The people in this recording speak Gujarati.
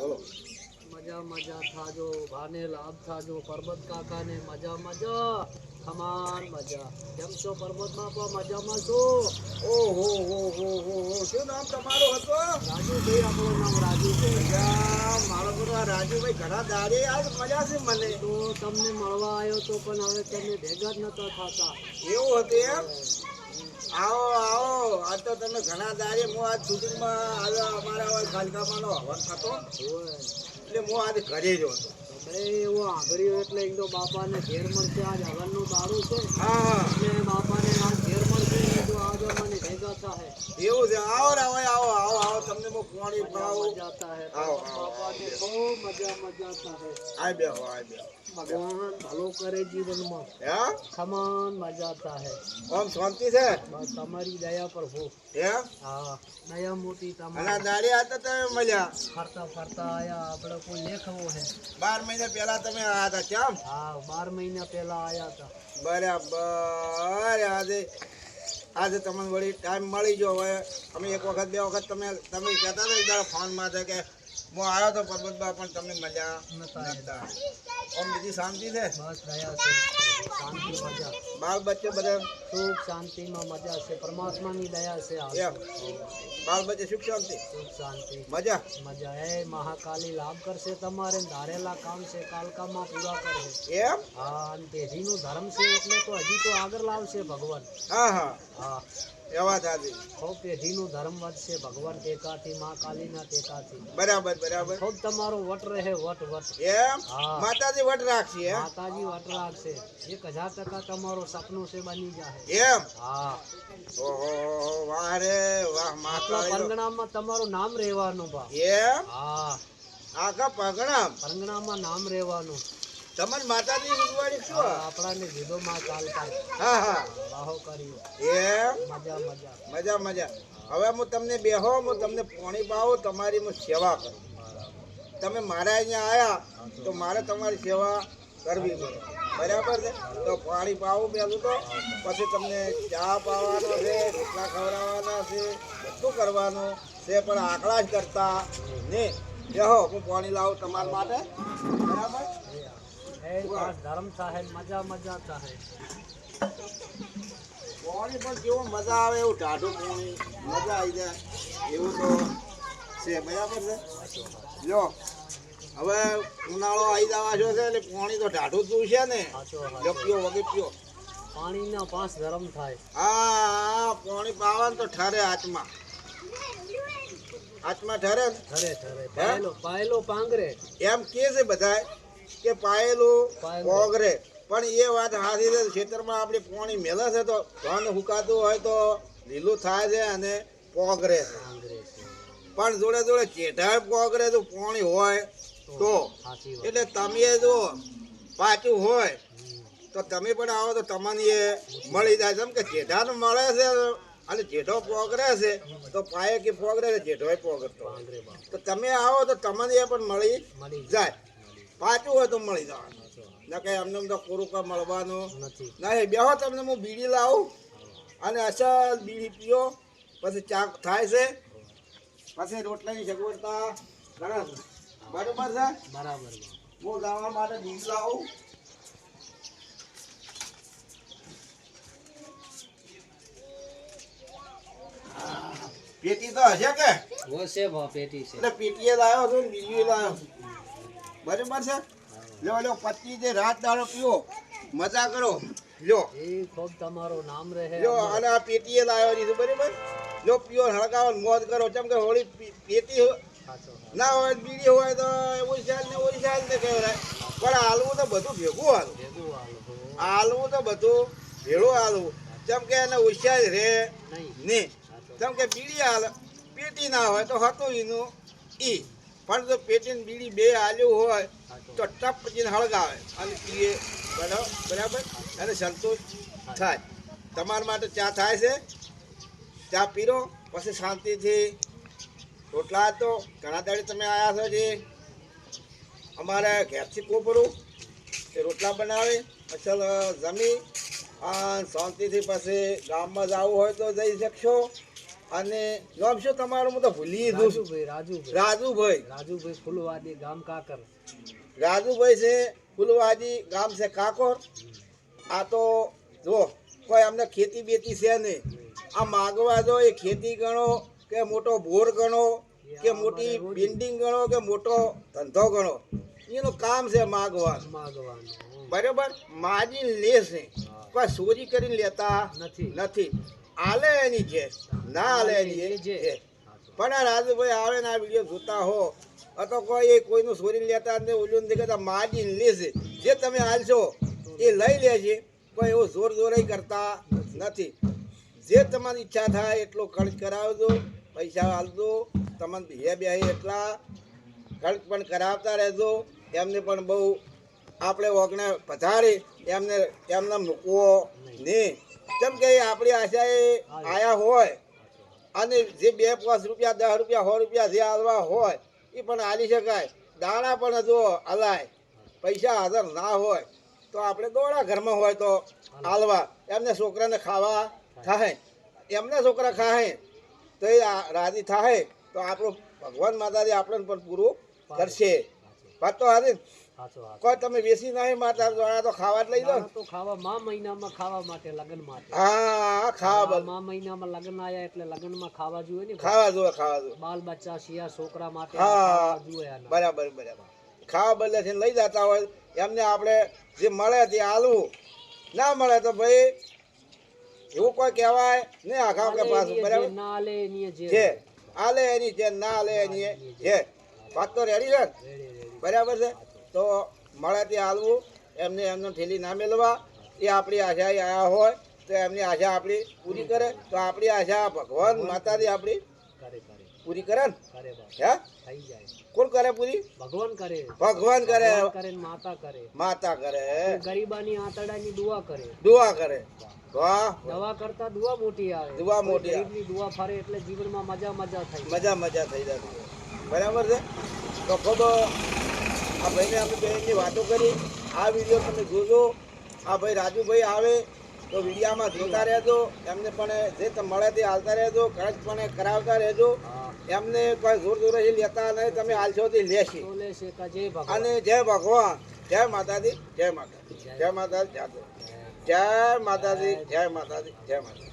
બોલો. મજા મજા થાજો, ભાને લાભ થાજો, પરબત કાકા ને મજા મજા, ખમાન મજા. કેમ છો પરબત બાપા? મજામાં છો? ઓહો હો હો હો હો, શું નામ તમારું હતું? રાજુભાઈ, આપણું નામ રાજુભાઈ. મારો બધો આ રાજુભાઈ ઘણા દાડે આજ મજા છે મને. તો તમને મળવા આવ્યો તો પણ હવે તમે ભેગા જ નતા થતા. એવું હતું એમ? આવો આવો, આજ તો તમે ઘણા દાડે હું આજ શૂટિંગમાં આવ્યો. અમારા ખાલકામાંનો હવન થતો એટલે હું આજે ઘરે જ હતો. એવું આંગળીઓ એટલે એક તો બાપાને ઘેર મળશે. આજ હવનનું દારૂ છે હા એટલે બાપાને આજ ઘેર મળશે. તો આજે મને ભેગા થાય. એવું છે. આવો ને આવો આવો આવો આવો, તમને હું પાણી પાવું. મજા થાય. આવો બાપાને ખૂબ મજા થાય. આ બેહો આ બેહો. ભગવાન ભલો કરે જીવનમાં. હે ખમાન મજા થાય. ઓમ શાંતિ છે? બસ તમારી દયા પ્રભુ. એમ? હા, દયા મોટી અને તમારી. દાડે હતા તમે મજા? ફરતા ફરતા આયા. આપણે કોઈ લેખવો હે. 12 મહિના પહેલા તમે આવ્યા હતા કેમ? હા, 12 મહિના પહેલા આયા હતા. બરાબર. આજે તમને વળી ટાઈમ મળી ગયો. હવે અમે એક વખત બે વખત તમે કહેતા હતા એક ફોનમાં કે હું આવ્યો તો પરબતબા પણ તમને મજા નતા. ઓમ બીજી શાંતિ છે? બસ દયા છે. શાંતિ મજા. બાળ બચ્ચો બધા સુખ શાંતિમાં મજા છે. પરમાત્માની દયા છે. હાલ એમ? બાળ બચ્ચે સુખ શાંતિ સુખ શાંતિ મજા? મજા. એ મહાકાલી લાભ કરશે તમારે. ધારેલા કામ છે કાલકામાં પૂરા કરશે. એમ? હા, અને પેઢીનું ધર્મ છે એટલે તો હજી તો આગળ લાવશે ભગવાન. હા હા, હા, એ વાત સાચી. ખૂબ પેઢીનું ધર્મ વધશે ભગવાન ટેકાથી, મા કાલીના ટેકાથી. બરાબર બરાબર. ખૂબ તમારો વટ રહે. વટ એમ? હા. માતાજી વટ રાખશે એમ? માતાજી વટ રાખશે. 1000% તમારો સપનું છે બની જાય. એમ? હા, ઓહો વાહ રે વાહ. આટલા માતાજી પરગણામાં તમારું નામ રહેવાનું બા. એમ? હા, આખા પગણામ પરગણામાં નામ રહેવાનું. તમને માતાજી ઉજવાડી શું? આપણાને જીધો માં ચાલતા. હા હા. વાહો કર્યો. એમ? મજા મજા. મજા મજા. હવે હું તમને બેહો, હું તમને પાણી પાવું, તમારી હું સેવા કરું. તમે મારા અહીંયા આવ્યા તો મારે તમારી સેવા કરવી પડે. બરાબર છે? તો પાણી પાવું પહેલું તો, પછી તમને ચા પાવાનો છે, રોટલા ખવડાવવાના છે, બધું કરવાનું છે. પણ આકડા જ કરતા ને બેહો, હું પાણી લાવું તમારા માટે. બરાબર? એ બસ ધર્મ સાહેબ મજા મજા સાહેબ. પાણી પણ કેવું મજા આવે એવું ટાઢું પાણી મજા આવી જાય એવું તો છે. બરાબર છે? જો હવે ઉનાળો આવી જવા જો છે એટલે પાણી તો ટાઢું જ છે ને. જો પીઓ વગર પીઓ. પાણીના 5 ધર્મ થાય. હા, પાણી પાવાનું તો ઠરે હાથમાં. હાથમાં ઠરે ને? ઠરે ઠરે. પાયેલો પાંગરે. એમ કે છે બધાય કે પાયેલું પોગરે. પણ એ વાત સાચી છે. ખેતરમાં આપણે પાણી મેલે છે તો ધન હુકાતું હોય તો લીલું થાય છે અને પોગરે છે. પણ જોડે જોડે ચેઢા પોગરે તો પાણી હોય તો. એટલે તમે જો પાછું હોય તો તમે પણ આવો તો તમને એ મળી જાય. જેમ કે જેઠાનું મળે છે અને જેઠો પોગરે છે તો પાયે કે પોગરે છે, જેઠો પોગરતો. તો તમે આવો તો તમને એ પણ મળી જાય. પાછું હોય તો મળી જાય. ના કઈ અમને તો કોરું કા મળવાનું નહીં. બેહો, તમને હું બીડી લાવું અને અસલ બીડી પીઓ, પછી ચા થાય છે, પછી રોટલાની સગવડતા ઘણા છે. બરોબર છે? બરાબર. હું ગાવા માટે બીડી લાવું. પેટી તો હશે કે? વસે ભા પેટી છે. એટલે પેટીએ લાવ્યો છું ને બીજું લાવ્યો છું. બરોબર છે? લો પચી જે રાત દાડો પીવો, મજા કરો. લો એ ખૂબ તમારું નામ રહે. લો, અને આ પેટીએ લાવ્યો દીધું. બરોબર? લો પીઓ, હળગાવો, મોજ કરો. કેમ કે હોળી પેટી ના હોય, બીડી હોય તો ઓછી સાલ ને કહેવાય. પણ હાલવું તો બધું ભેગું હાલવું. હાલવું તો બધું ભેળું હાલવું. જેમ કે એને ઉછાળ રે નહીં. જેમ કે બીડી હાલ પેટી ના હોય તો હતું એનું ઈ. પણ જો પેટી ને બીડી બે હાલ્યું હોય તો ટપ પછી હળગાવે અને પીએ. બરાબર? અને સંતોષ થાય. તમારા માટે ચા થાય છે, ચા પીરો, પછી શાંતિથી રોટલા. તો ઘણા દાડે તમે આવ્યા છો જે અમારે ઘેરથી કોપરું એ રોટલા બનાવી અસલ જમી શાંતિથી પછી ગામમાં જવું હોય તો જઈ શકશો. અને નામ શું તમારું? હું તો ભૂલી ગયું છું. રાજુભાઈ રાજુભાઈ ફૂલવાદી ગામ કાકર. રાજુભાઈ છે ફૂલવાજી ગામ છે કાકોર. આ તો જો કોઈ અમને ખેતી બેતી છે નહીં. આ માગવા જો એ ખેતી ગણો કે મોટો બોર ગણો કે મોટી બિલ્ડિંગ ગણો કે મોટો ધંધો ગણો, એનું કામ છે માગવાનું. બરાબર, માજી લે છે, કોઈ ચોરી કરીને લેતા નથી. આલે એની છે, ના આલે એની છે. પણ આ રાજુભાઈ આવે ને આ વિડીયો જોતા હો તો કોઈ એ કોઈનું ચોરી લેતા ને ઓલું દેખાતા માજી લે છે. જે તમે હાલશો એ લઈ લે છે. કોઈ એવું જોર જોરાઈ કરતા નથી. જે તમારી ઈચ્છા થાય એટલો ખર્ચ કરાવજો, પૈસા હાલજો. તમને બે એટલા ખર્ચ પણ કરાવતા રહેજો. એમને પણ બહુ આપણે ઓગણે પધારી એમને મૂકવો નહીં. કેમ કે આપણી આશાએ આયા હોય અને જે 2-5 રૂપિયા 10 રૂપિયા 100 રૂપિયા જે હાલવા હોય એ પણ હાલી શકાય. દાણા પણ જો હલાય, પૈસા હાજર ના હોય તો આપણે દોડા ઘરમાં હોય તો હાલવા. એમને છોકરાને ખાવા થાય, એમને છોકરા ખાય તો એ રાજી થાય તો આપણું ભગવાન માતાજી આપણને પણ પૂરું કરશે. વાત તો હારી. કોઈ તમે બેસી નહીં માતા દ્વારા તો ખાવા જ લઈ લો. તો ખાવા મા મહિનામાં ખાવા માટે, લગ્ન માટે. હા, ખાવા મા મહિનામાં લગ્ન આયા એટલે લગ્નમાં ખાવા જોઈએ ને. ખાવા જોઈએ. બાલ બચ્ચા શિયા છોકરા માટે હા, ખાવા જોઈએ. બરાબર. ખાવા બદલે છે લઈ જતા હોય એમને આપણે જે મળે તે હાલવું. ના મળે તો ભાઈ એવું કોઈ કહેવાય નહીં. આખા કે પાછું બરાબર ના આલે એની છે, આલે એની છે, ના આલે એની છે. વાત તો રેડી છે બરાબર છે. તો મળે તે હાલવું. એમને ઠેલી ના મેળવા. એ આપણી આશા આવ્યા હોય તો એમની આશા આપણી પૂરી કરે તો આપણી આશા ભગવાન માતાજી આપણી પૂરી કરે ને. હે, કોણ કરે પૂરી? ભગવાન કરે. માતા કરે. ગરીબાની આંતરડાની દુઆ કરે. વાહ, દવા કરતા દુઆ મોટી આવે. દુઆ મોટી આવે. ગરીબની દુઆ ફરે એટલે જીવનમાં મજા થઈ જાય. બરાબર છે. તો ખૂબ આ ભાઈને આપણે બેનની વાતો કરી. આ વિડીયો તમે જોજો. આ ભાઈ રાજુભાઈ આવે તો વિડીયામાં જોતા રહેજો. એમને પણ જે મળે તે હાલતા રહેજો, ખર્ચ પણ કરાવતા રહેજો. એમને કોઈ જોર જોરેથી લેતા નહીં. તમે હાલશો તે લેશે. અને જય ભગવાન, જય માતાજી, જય માતાજી, જય માતાજી, જય માતાજી, જય માતાજી, જય માતાજી.